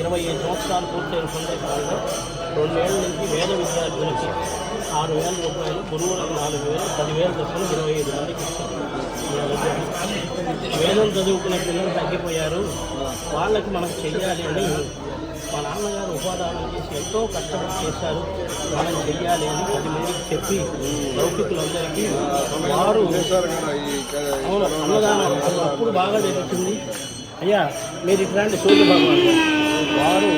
25 సంవత్సరాలు పూర్తయిన సందర్భంలో 2 ఏళ్ల నుంచి వేద విద్యార్థులకి 6,000 రూపాయలు, గురువులకు 4,000, 10,000 చొప్పున 25 మందికి ఇస్తారు. వేదం చదువుకునే పిల్లలు తగ్గిపోయారు, వాళ్ళకి మనకు చెయ్యాలి అని మా నాన్నగారు ఉపాదానం చేసి ఎంతో కష్టపడి చేశారు. మనం చెయ్యాలి అని 10 మందికి చెప్పి లౌకికులందరికీ వారు అవును అన్నదానం అప్పుడు బాగా జరుగుతుంది. అయ్యా మీరు ఇట్లాంటి సూర్య భగవాన్ వారు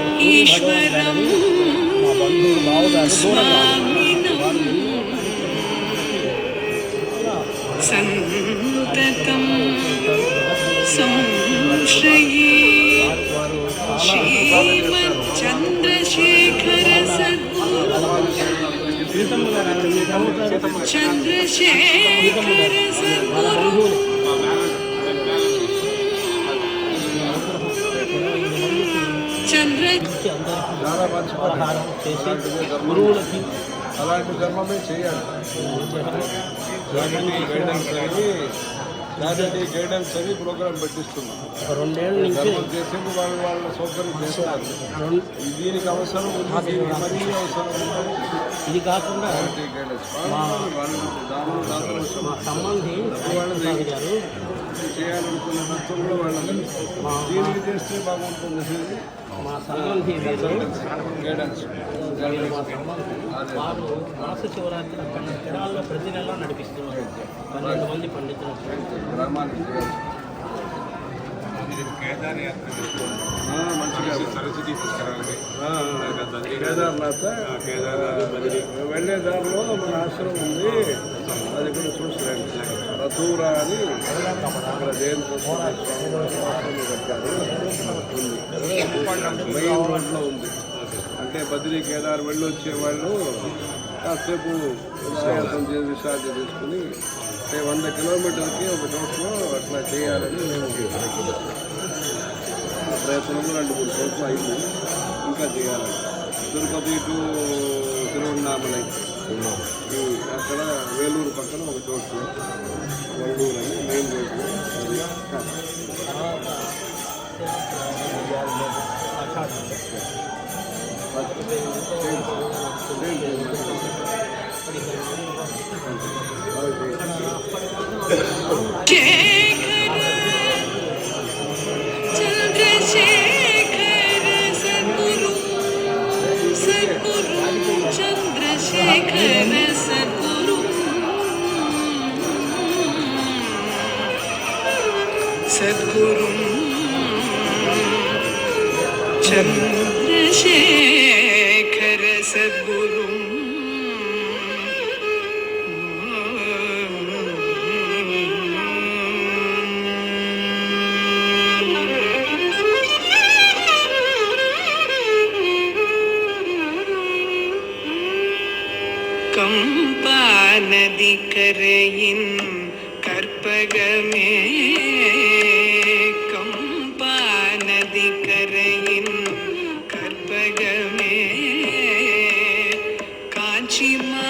సూర్య భగవాన్ గారని మా బంధువులు బావగారు దూరంగా సంతతం సంశ్రయే చంద్రశేఖర చంద్రశేఖర సద్గురు పలహారం చేసి గురువులకి అలాంటి ధర్మమే చేయాలి. గైడెన్స్ అని ప్రోగ్రామ్ పెట్టిస్తున్నాం. 2 ఏళ్ళ నుంచి చేసేది వాళ్ళ సౌకర్యం చేస్తారు. దీనికి అవసరం ఉంది, మరీ అవసరం ఉంది. ఇది కాకుండా మా సంబంధి గారు చేయాలనుకున్న తత్వంలో వాళ్ళని దీనికి చేస్తే బాగుంటుంది. మా సంబంధి గైడెన్స్ వారు మాస శివరాత్రి కిడాల్లో ప్రతి నెల నడిపిస్తున్నారు. 12 మంది పండితులు గ్రామానికి మంచిగా సరస్వతి కేదార్నాథ్ వెళ్ళే దారిలో మన ఆశ్రమం ఉంది, అది కూడా చూసలేండి. రథూరా అని అక్కడ జైన్ ఆశ్రమం కట్టారు, మెయిన్ రోడ్లో ఉంది. అంటే బద్రీ కేదార్ వెళ్ళి వచ్చేవాళ్ళు కాసేపు విశ్రాంతం చేసి విశ్రాంతి తీసుకుని 100 కిలోమీటర్కి ఒక చోట్లో అట్లా చేయాలని మేము ప్రయత్నంలో 2-3 చోట్ల అయింది. ఇంకా చేయాలని తిరుపతి టు తిరువన్నామలై అక్కడ వేలూరు పక్కన ఒక చోటు వల్లూరు అని మెయిన్ రోడ్డు చంద్రశేఖర సద్గురు సద్గురు చంద్రశేఖర సద్గురు సద్గురు చంద్రశేఖర సద్గురు கம்பா நதி கரையின் கற்பகமே கம்பா நதி கரையின் கற்பகமே காஞ்சி மா